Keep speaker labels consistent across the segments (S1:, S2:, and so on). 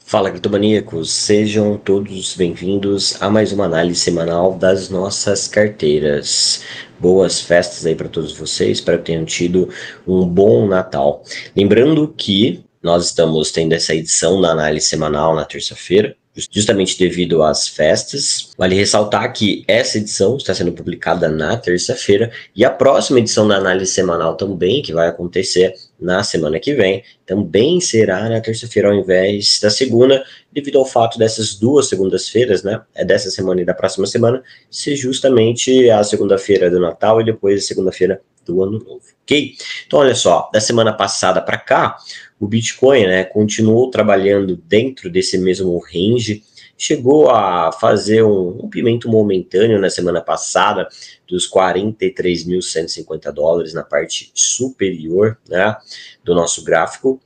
S1: Fala, criptomaníacos! Sejam todos bem-vindos a mais uma análise semanal das nossas carteiras. Boas festas aí para todos vocês, espero que tenham tido um bom Natal. Lembrando que nós estamos tendo essa edição da análise semanal na terça-feira, justamente devido às festas. Vale ressaltar que essa edição está sendo publicada na terça-feira e a próxima edição da análise semanal também, que vai acontecer na semana que vem, também será na terça-feira ao invés da segunda, devido ao fato dessas duas segundas-feiras, né, dessa semana e da próxima semana, ser justamente a segunda-feira do Natal e depois a segunda-feira do Ano Novo, ok? Então, olha só, da semana passada para cá, o Bitcoin, né, continuou trabalhando dentro desse mesmo range, chegou a fazer um rompimento momentâneo na semana passada dos 43.150 dólares na parte superior, né, do nosso gráfico,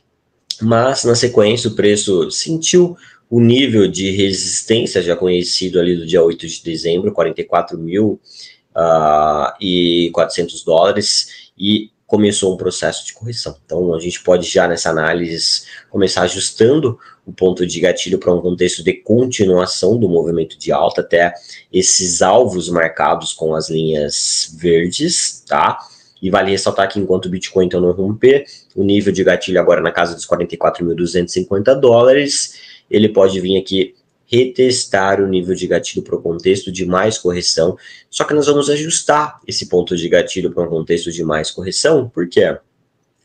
S1: mas na sequência o preço sentiu o nível de resistência já conhecido ali do dia 8 de dezembro, 44.400 dólares, e começou um processo de correção. Então a gente pode já nessa análise começar ajustando o ponto de gatilho para um contexto de continuação do movimento de alta até esses alvos marcados com as linhas verdes, tá? E vale ressaltar que enquanto o Bitcoin então não romper o nível de gatilho agora na casa dos 44.250 dólares, ele pode vir aqui retestar o nível de gatilho para o contexto de mais correção, só que nós vamos ajustar esse ponto de gatilho para um contexto de mais correção, por quê?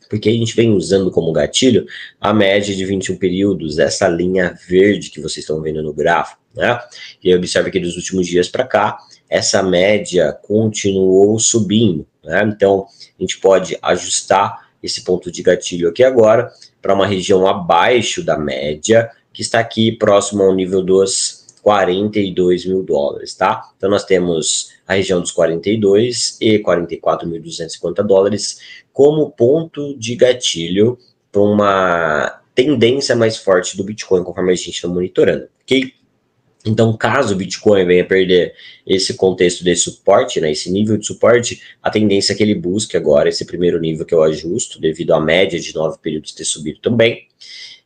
S1: Porque a gente vem usando como gatilho a média de 21 períodos, essa linha verde que vocês estão vendo no gráfico, né? E observe que dos últimos dias para cá, essa média continuou subindo, né? Então, a gente pode ajustar esse ponto de gatilho aqui agora para uma região abaixo da média, que está aqui próximo ao nível dos 42 mil dólares, tá? Então, nós temos a região dos 42 e 44.250 dólares como ponto de gatilho para uma tendência mais forte do Bitcoin, conforme a gente está monitorando, ok? Então, caso o Bitcoin venha perder esse contexto de suporte, né, esse nível de suporte, a tendência é que ele busque agora esse primeiro nível que eu ajusto, devido à média de 9 períodos ter subido também,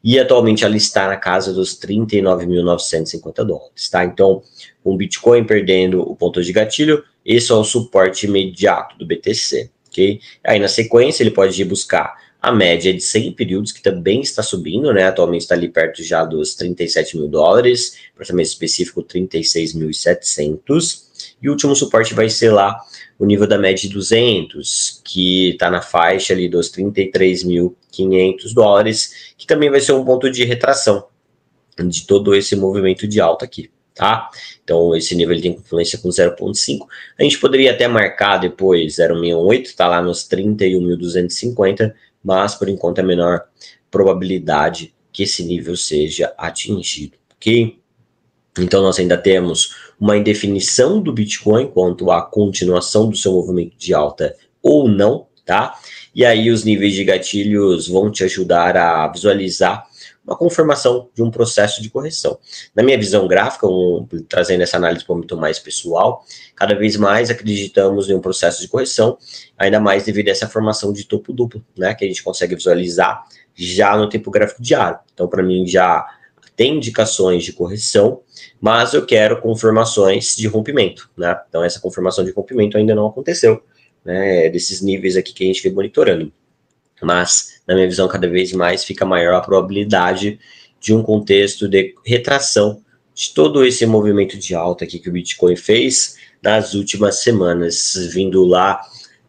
S1: e atualmente ela está na casa dos 39.950 dólares, tá? Então, com o Bitcoin perdendo o ponto de gatilho, esse é o suporte imediato do BTC, ok? Aí, na sequência, ele pode ir buscar a média de 100 períodos, que também está subindo, né? Atualmente está ali perto já dos 37 mil dólares, para ser mais específico, 36.700. E o último suporte vai ser lá o nível da média de 200, que está na faixa ali dos 33.500 dólares, que também vai ser um ponto de retração de todo esse movimento de alta aqui, tá? Então, esse nível ele tem influência com 0,5. A gente poderia até marcar depois 0,68, tá lá nos 31.250, mas por enquanto é a menor probabilidade que esse nível seja atingido, ok? Então nós ainda temos uma indefinição do Bitcoin quanto à continuação do seu movimento de alta ou não, tá? E aí os níveis de gatilhos vão te ajudar a visualizar uma confirmação de um processo de correção. Na minha visão gráfica, trazendo essa análise para um muito mais pessoal, cada vez mais acreditamos em um processo de correção, ainda mais devido a essa formação de topo duplo, né, que a gente consegue visualizar já no tempo gráfico diário. Então, para mim, já tem indicações de correção, mas eu quero confirmações de rompimento, né? Então, essa confirmação de rompimento ainda não aconteceu, né, desses níveis aqui que a gente vem monitorando. Mas, na minha visão, cada vez mais fica maior a probabilidade de um contexto de retração de todo esse movimento de alta aqui que o Bitcoin fez nas últimas semanas, vindo lá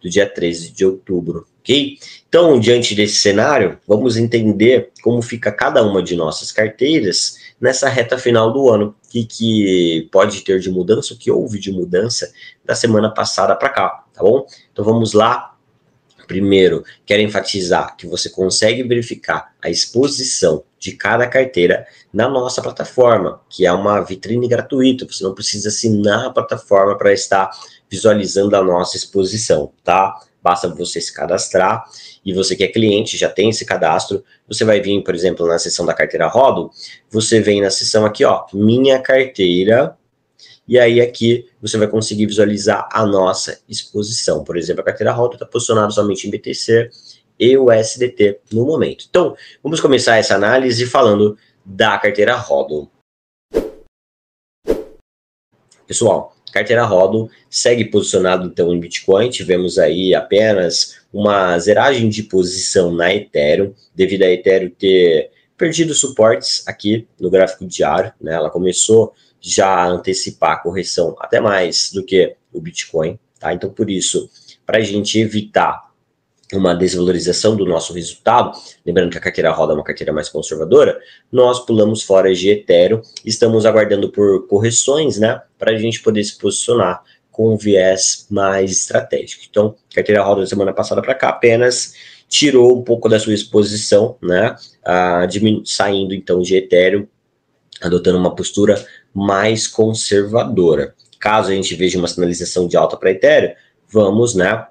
S1: do dia 13 de outubro, ok? Então, diante desse cenário, vamos entender como fica cada uma de nossas carteiras nessa reta final do ano, que pode ter de mudança, o que houve de mudança da semana passada para cá, tá bom? Então, vamos lá. Primeiro, quero enfatizar que você consegue verificar a exposição de cada carteira na nossa plataforma, que é uma vitrine gratuita, você não precisa assinar a plataforma para estar visualizando a nossa exposição, tá? Basta você se cadastrar, e você que é cliente, já tem esse cadastro, você vai vir, por exemplo, na seção da carteira Hodl, você vem na seção aqui, ó, minha carteira, e aí aqui você vai conseguir visualizar a nossa exposição. Por exemplo, a carteira Hodl está posicionada somente em BTC e USDT no momento. Então, vamos começar essa análise falando da carteira HODL. Pessoal, carteira HODL segue posicionado então em Bitcoin. Tivemos aí apenas uma zeragem de posição na Ethereum, devido a Ethereum ter perdido suportes aqui no gráfico diário, né? Ela começou já a antecipar a correção até mais do que o Bitcoin, tá? Então, por isso, para a gente evitar uma desvalorização do nosso resultado, lembrando que a carteira HODL é uma carteira mais conservadora, nós pulamos fora de Ethereum, estamos aguardando por correções, né, para a gente poder se posicionar com um viés mais estratégico. Então, a carteira HODL da semana passada para cá apenas tirou um pouco da sua exposição, né, saindo então de Ethereum, adotando uma postura mais conservadora. Caso a gente veja uma sinalização de alta para Ethereum, vamos, né,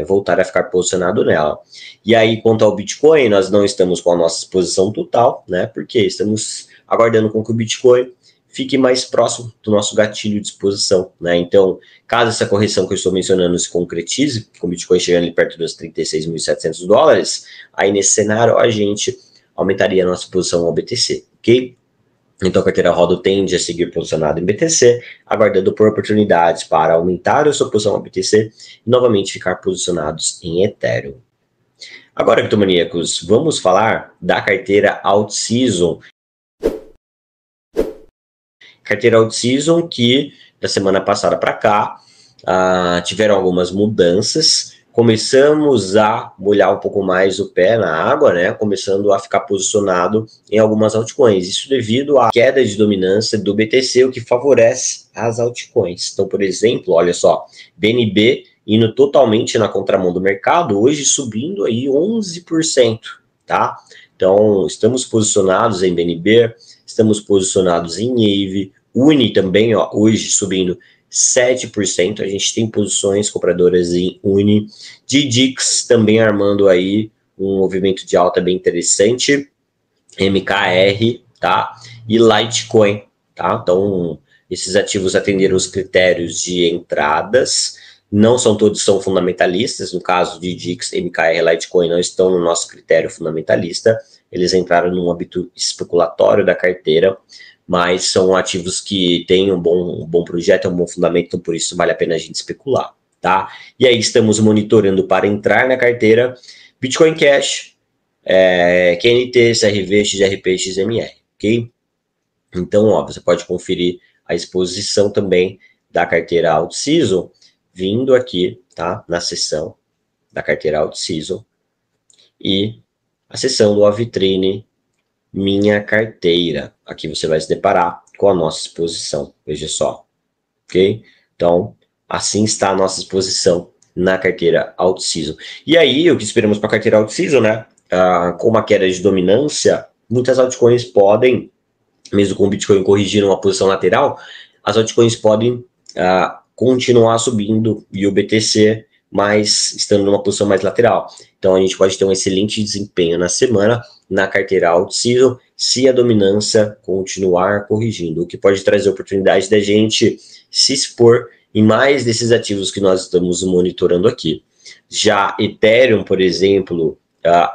S1: voltar a ficar posicionado nela. E aí, quanto ao Bitcoin, nós não estamos com a nossa exposição total, né? Porque estamos aguardando com que o Bitcoin fique mais próximo do nosso gatilho de exposição, né? Então, caso essa correção que eu estou mencionando se concretize, com o Bitcoin chegando ali perto dos $36.700, aí nesse cenário a gente aumentaria a nossa posição ao BTC, ok? Então, a carteira HODL tende a seguir posicionada em BTC, aguardando por oportunidades para aumentar a sua posição ao BTC e novamente ficar posicionados em Ethereum. Agora, criptomaníacos, vamos falar da carteira Alt-Season. Carteira Alt-Season que, da semana passada para cá, tiveram algumas mudanças. Começamos a molhar um pouco mais o pé na água, né? Começando a ficar posicionado em algumas altcoins. Isso devido à queda de dominância do BTC, o que favorece as altcoins. Então, por exemplo, olha só, BNB indo totalmente na contramão do mercado, hoje subindo aí 11%, tá? Então, estamos posicionados em BNB, estamos posicionados em Nave, Uni também, ó, hoje subindo 7%, a gente tem posições compradoras em Uni, DDX também armando aí um movimento de alta bem interessante, MKR, tá? E Litecoin, tá? Então, esses ativos atenderam os critérios de entradas, não são todos são fundamentalistas, no caso de DDX, MKR e Litecoin não estão no nosso critério fundamentalista, eles entraram num âmbito especulatório da carteira, mas são ativos que têm um bom projeto, um bom fundamento, então por isso vale a pena a gente especular, tá? E aí estamos monitorando para entrar na carteira Bitcoin Cash, QNT, CRV, XRP, XMR, ok? Então, ó, você pode conferir a exposição também da carteira Alt-Season, vindo aqui, tá? Na seção da carteira Alt-Season e a seção do A Vitrine Minha Carteira. Aqui você vai se deparar com a nossa exposição, veja só, ok? Então, assim está a nossa exposição na carteira Alt-Season. E aí, o que esperamos para a carteira Alt-Season, né? Com uma queda de dominância, muitas altcoins podem, mesmo com o Bitcoin corrigindo uma posição lateral, as altcoins podem continuar subindo e o BTC mas estando numa posição mais lateral. Então a gente pode ter um excelente desempenho na semana na carteira Alt-Season se a dominância continuar corrigindo, o que pode trazer a oportunidade da gente se expor em mais desses ativos que nós estamos monitorando aqui. Já Ethereum, por exemplo,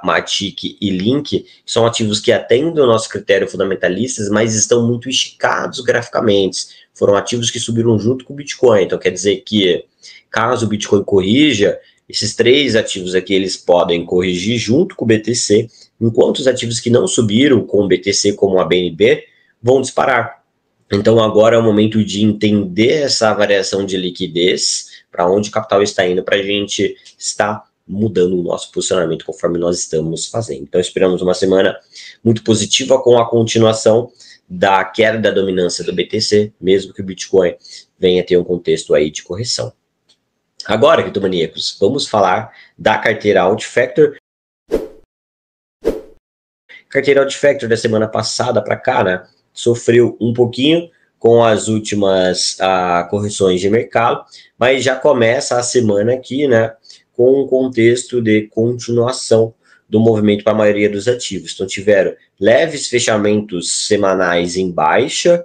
S1: Matic e Link são ativos que atendem o nosso critério fundamentalistas, mas estão muito esticados graficamente. Foram ativos que subiram junto com o Bitcoin, então quer dizer que caso o Bitcoin corrija, esses três ativos aqui eles podem corrigir junto com o BTC, enquanto os ativos que não subiram com o BTC, como a BNB, vão disparar. Então agora é o momento de entender essa variação de liquidez, para onde o capital está indo, para a gente estar mudando o nosso posicionamento conforme nós estamos fazendo. Então esperamos uma semana muito positiva com a continuação da queda da dominância do BTC, mesmo que o Bitcoin venha ter um contexto aí de correção. Agora, criptomaníacos, vamos falar da carteira Alt-Factor. Carteira Alt-Factor da semana passada para cá, né, sofreu um pouquinho com as últimas correções de mercado, mas já começa a semana aqui, né, com um contexto de continuação do movimento para a maioria dos ativos. Então tiveram leves fechamentos semanais em baixa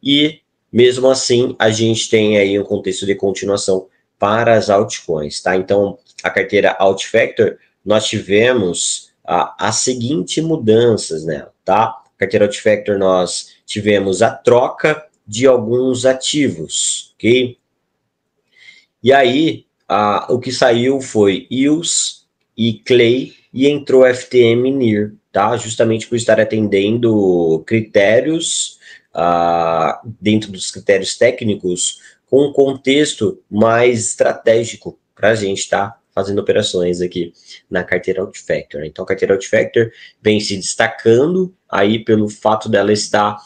S1: e, mesmo assim, a gente tem aí um contexto de continuação para as altcoins, tá? Então, a carteira Alt-Factor, nós tivemos as seguintes mudanças nela, tá? Carteira Outfactor, nós tivemos a troca de alguns ativos, ok? E aí, o que saiu foi EOS e Clay e entrou FTM NIR, tá? Justamente por estar atendendo critérios, dentro dos critérios técnicos, com um contexto mais estratégico para a gente estar fazendo operações aqui na carteira Outfactor. Então, a carteira Outfactor vem se destacando aí pelo fato dela estar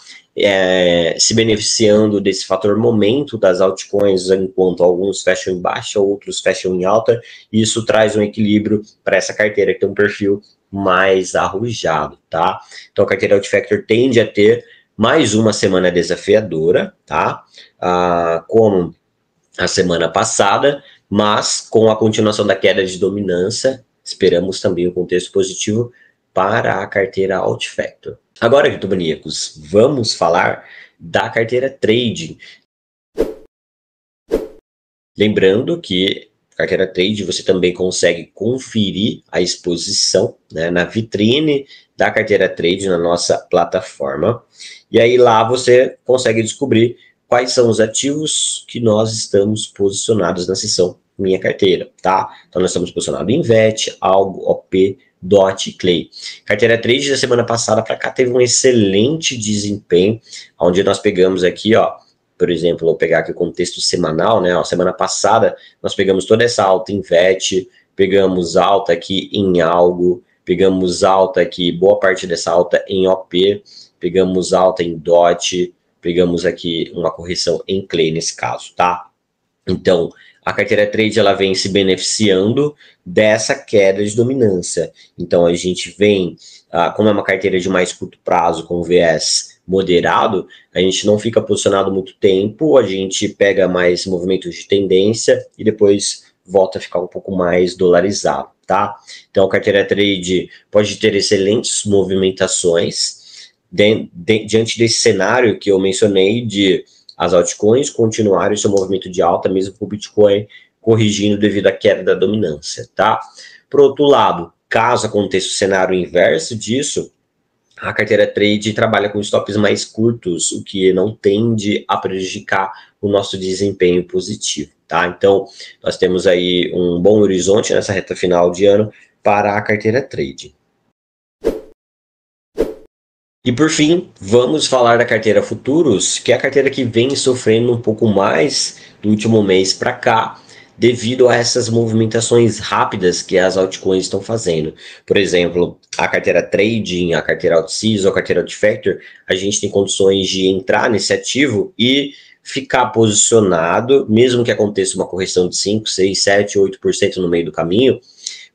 S1: se beneficiando desse fator momento das altcoins, enquanto alguns fecham em baixa, outros fecham em alta, e isso traz um equilíbrio para essa carteira que tem um perfil mais arrojado, tá? Então a carteira Outfactor tende a ter mais uma semana desafiadora, tá? Como a semana passada, mas com a continuação da queda de dominância, esperamos também um contexto positivo para a carteira Outfactor. Agora, criptomaníacos, vamos falar da carteira Trade. Lembrando que carteira Trade você também consegue conferir a exposição, né, na vitrine da carteira Trade na nossa plataforma. E aí lá você consegue descobrir quais são os ativos que nós estamos posicionados na seção Minha Carteira, tá? Então nós estamos posicionados em VET, Algo, OP, DOT e Clay. Carteira Trade da semana passada para cá teve um excelente desempenho, onde nós pegamos aqui, ó, por exemplo, vou pegar aqui o contexto semanal, né? Ó, semana passada nós pegamos toda essa alta em VET, pegamos alta aqui em Algo, pegamos alta aqui, boa parte dessa alta em OP, pegamos alta em DOT, pegamos aqui uma correção em Clay nesse caso, tá? Então, a carteira Trade ela vem se beneficiando dessa queda de dominância. Então, a gente vem, como é uma carteira de mais curto prazo, com viés moderado, a gente não fica posicionado muito tempo, a gente pega mais movimentos de tendência e depois volta a ficar um pouco mais dolarizado, tá? Então, a carteira Trade pode ter excelentes movimentações diante desse cenário que eu mencionei de as altcoins continuarem seu movimento de alta, mesmo com o Bitcoin corrigindo devido à queda da dominância, tá? Por outro lado, caso aconteça o cenário inverso disso, a carteira Trade trabalha com stops mais curtos, o que não tende a prejudicar o nosso desempenho positivo, tá? Então, nós temos aí um bom horizonte nessa reta final de ano para a carteira Trade. E por fim, vamos falar da carteira Futuros, que é a carteira que vem sofrendo um pouco mais do último mês para cá, devido a essas movimentações rápidas que as altcoins estão fazendo. Por exemplo, a carteira Trading, a carteira OutSeas ou a carteira Outfactor, a gente tem condições de entrar nesse ativo e ficar posicionado, mesmo que aconteça uma correção de 5, 6, 7, 8% no meio do caminho,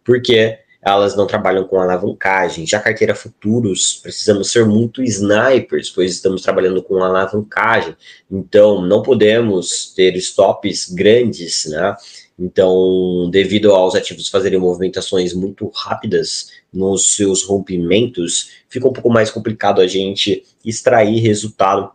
S1: porque elas não trabalham com alavancagem. Já a carteira Futuros, precisamos ser muito snipers, pois estamos trabalhando com alavancagem. Então, não podemos ter stops grandes, né? Então, devido aos ativos fazerem movimentações muito rápidas nos seus rompimentos, fica um pouco mais complicado a gente extrair resultado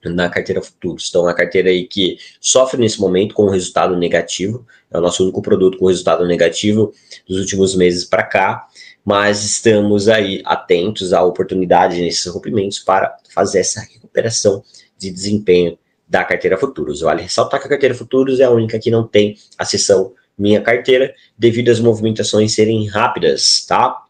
S1: na carteira Futuros. Então, a carteira aí que sofre nesse momento com um resultado negativo, é o nosso único produto com resultado negativo dos últimos meses para cá, mas estamos aí atentos à oportunidade nesses rompimentos para fazer essa recuperação de desempenho da carteira Futuros. Vale ressaltar que a carteira Futuros é a única que não tem a seção Minha Carteira, devido às movimentações serem rápidas, tá?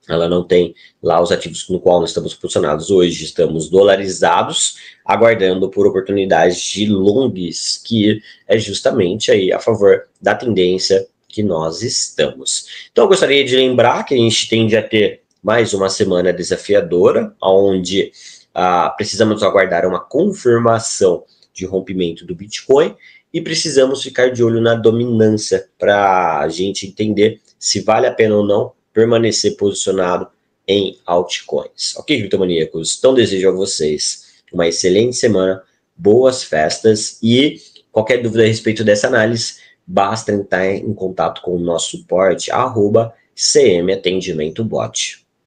S1: Ela não tem lá os ativos no qual nós estamos posicionados. Hoje estamos dolarizados, aguardando por oportunidades de longs, que é justamente aí a favor da tendência que nós estamos. Então eu gostaria de lembrar que a gente tende a ter mais uma semana desafiadora, onde precisamos aguardar uma confirmação de rompimento do Bitcoin e precisamos ficar de olho na dominância para a gente entender se vale a pena ou não permanecer posicionado em altcoins. Ok, criptomaníacos? Então desejo a vocês uma excelente semana, boas festas e qualquer dúvida a respeito dessa análise, basta entrar em contato com o nosso suporte, @CM Atendimento Bot.